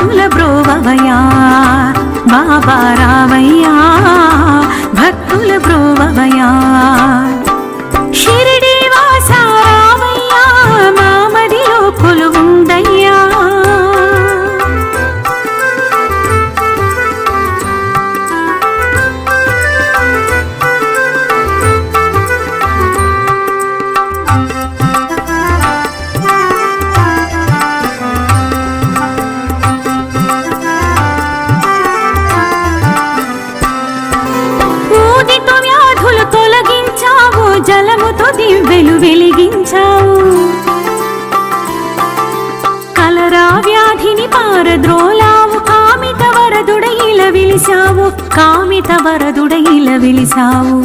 భక్తుల బ్రోవవయ్యా బాబా రావయ్యా భక్తుల బ్రోవవయ్యా షిరిడి వాస రావయ్యా మా మదిలో కొలువుందయ్యా జలముతో దివ్వెలు వెలిగించావు కలరా వ్యాధిని పారద్రోలావు కామిత వరదుడైల విలిసావు కామిత వరదుడైల విలిసావు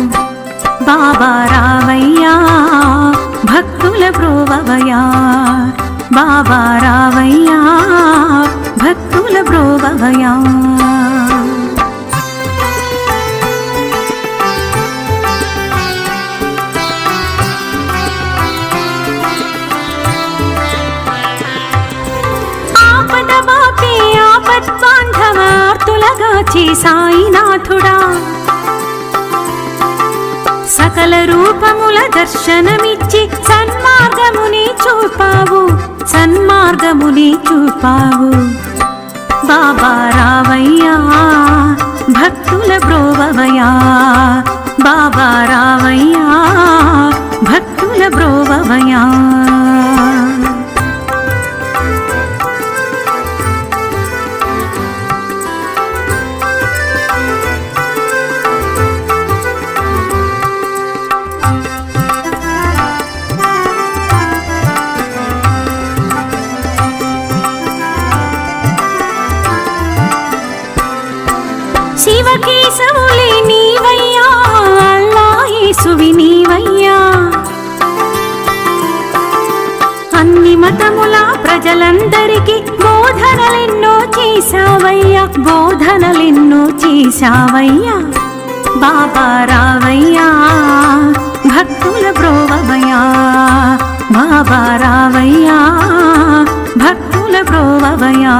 బాబా రావయ్యా భక్తుల బ్రోవవయ్యా బాబా రావయ్యా భక్తుల బ్రోవవయ్యా ఆపద్బాంధవార్తులగాచి సాయినాథుడా సకల రూపముల దర్శనమిచ్చి సన్మార్గముని చూపావు సన్మార్గముని చూపావు బాబా రావయ్యా భక్తుల బ్రోవవయ్యా బాబా రావయ్యా భక్తుల బ్రోవవయ్యా శివకేశవులే నీవయ్యా అల్లాయేసువి నీవయ్యా అన్ని మతముల ప్రజలందరికీ బోధనలెన్నో చేశావయ్యా బోధనలెన్నో చేశావయ్యా బాబా రావయ్యా భక్తుల బ్రోవవయ్యా బాబా రావయ్యా భక్తుల బ్రోవవయ్యా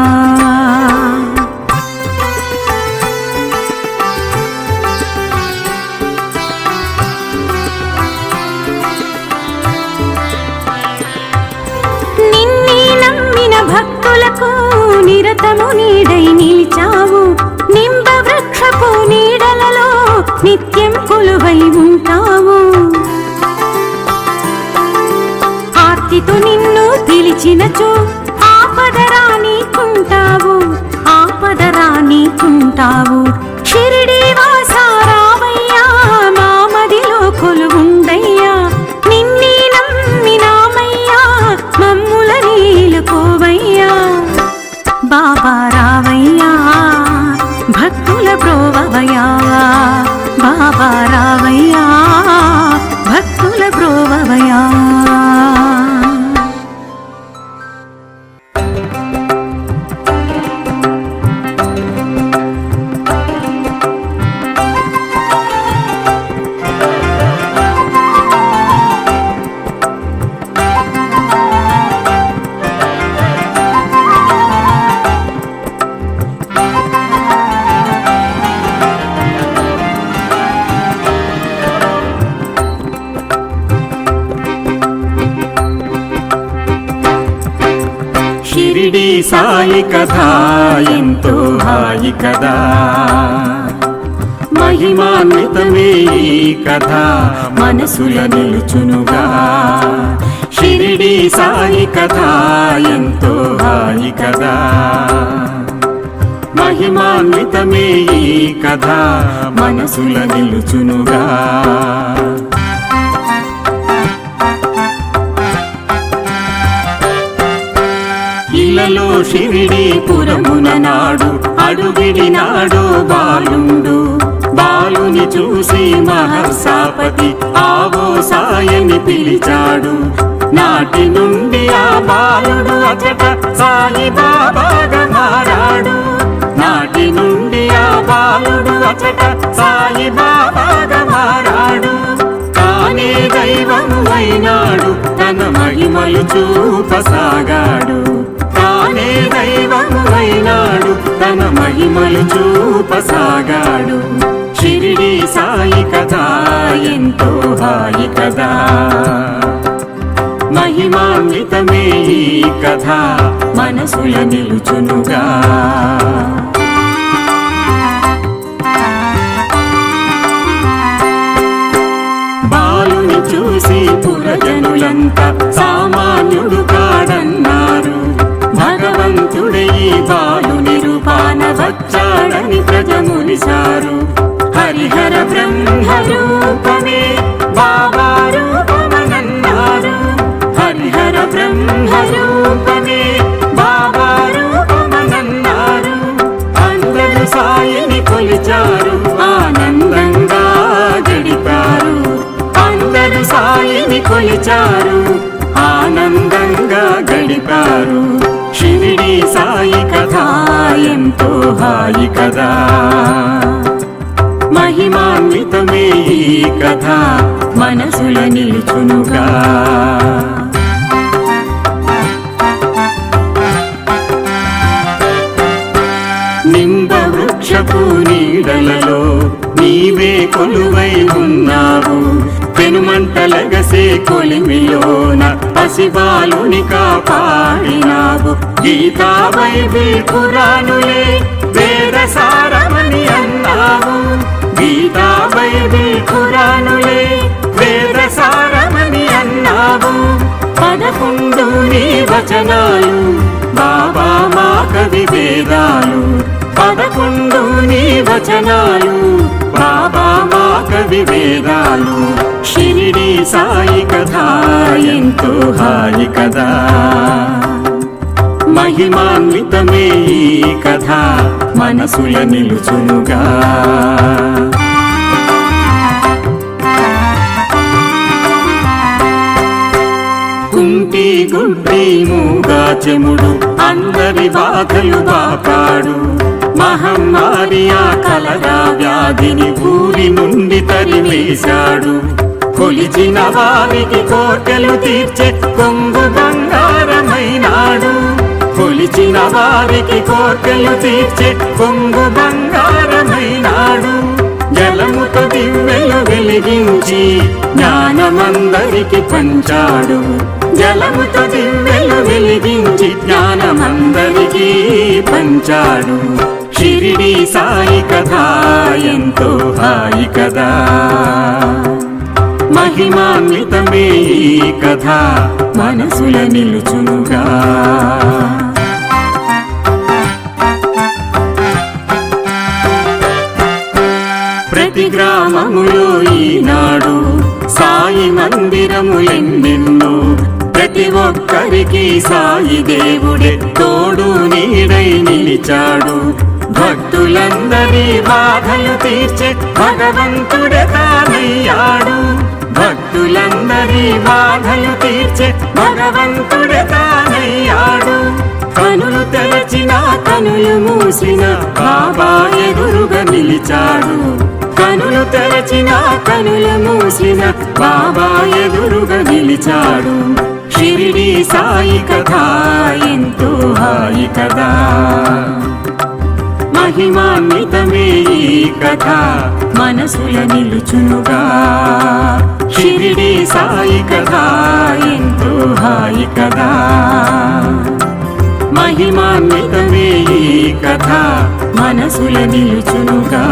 భక్తులకు నిరతము నీడై నిలిచావు నింబ వృక్షపు నీడలలో నిత్యం కొలువై ఉంటావు ఆర్తితో నిన్ను పిలిచినచో ఆపదరానీకుంటావు ఆపదరానీకుంటావు షిరిడి వాస రావయ్యా మా మదిలో కొలువుందయ్యా నిన్నే నమ్మినామయ్యా మమ్ముల నీలుకోవయ్యా బాబా రావయ్యా భక్తుల బ్రోవవయ్యా బాబా రావయ్యా భక్తుల బ్రోవవయ్యా షిరిడి సాయి కథ ఎంతో హాయి కదా మహిమాన్వితమే ఈ కథ మనసుల నిలుచునుగా షిరిడి సాయి కథ ఎంతో హాయి కదా మహిమాన్వితమే ఈ కథ మనసుల నిలుచునుగా ఇలలో షిరిడి పురమున నాడు అడుగిడినాడో బాలుండు బాలుని చూసి మహర్షాపతి ఆవో సాయని పిలిచాడు నాటి నుండి ఆ బాలుడు అచట సాయి బాబాగా మారాడు నాటి నుండి ఆ బాలుడు అచట సాయి బాబాగా మారాడు తానే దైవం అయినాడు తన మహిమలు చూపసాగాడు తానే దైవము అవతారమైనాడు తన మహిమలు చూపసాగాడు షిరిడి సాయి కథ ఎంతో హాయి కదా మహిమాన్వితమే ఈ కథ మనసుల నిలుచునుగా బాలుని చూసి పురజనులంతా సామాన్యుడు కాడన్నారు భగవంతుడే ఈ బాలుని రూపాన వచ్చాడని ప్రజములిశారు హరిహర బ్రహ్మ రూపమే బాబా రూపమనన్నారు హరిహర బ్రహ్మ రూపమే బాబా రూపమనన్నారు అందరూ సాయిని కొలిచారు ఆనందంగా గడిపారు అందరూ సాయిని కొలిచారు ఆనందంగా గడిపారు షిరిడి సాయి కథ ఎంతో హాయి కదా మహిమాన్వితమే ఈ కథ మనసుల నిలుచునుగా నింబ వృక్షపు నీడలలో నీవే కొలువై ఉన్నావు పెనుమంటలగసే కొలిమిలోన పసిబాలుని కాపాడినావు గీతా బైబిల్ ఖురానులే వేద సారమని అన్నావు గీతా బైబిల్ ఖురానులే వేద సారమని అన్నావు 11 నీ వచనాలు బాబా మా కవి వేదాలు 11 నీ వచనాలు బాబా మా కవి వేదాలు షిరిడి సాయి కథ ఎంతో హాయి కదా మహిమాన్వితమే ఈ కథ మనసుల నిలుచునుగా కుంటి గుడ్డి మూగా చెముడు అందరి బాధలు బాపాడు మహమ్మారి ఆ కలరా వ్యాధిని ఊరి నుండి తరిమేశాడు కొలిచిన వారికి కోటలు తీర్చే కొంగు బంగారమైనాడు కొలిచిన వారికి కోటలు తీర్చే కొంగు బంగారమైనాడు జలముతో దివ్వెలు వెలిగించి జ్ఞానమందరికి పంచాడు జలముతో దివ్వెలు వెలిగించి జ్ఞానమందరికి పంచాడు షిరిడి సాయి కథ ఎంతో హాయి కదా మహిమాన్వితమే ఈ కథ మనసుల నిలుచునుగా ప్రతి గ్రామములో ఈనాడు సాయి మందిరములెన్నెన్నో ప్రతి ఒక్కరికి సాయి దేవుడే తోడు నీడై నిలిచాడు భక్తులందరి బాధలు తీర్చే భగవంతుడే తానయ్యాడు భక్తులందరి బాధలు తీర్చే భగవంతుడే తానయ్యాడు కనులు తెరచిన కనులు మూసిన బాబా ఎదురుగా నిలిచాడు కనులు తెరచిన కనులు మూసిన బాబా ఎదురుగా నిలిచాడు షిరిడి సాయి కథ ఎంతో హాయి కదా మహిమాన్వితమే ఈ కథ మనసుల నిలుచునుగా షిరిడి సాయి కథ ఎంతో హాయి కదా మహిమాన్వితమే ఈ కథ మనసుల నిలుచునుగా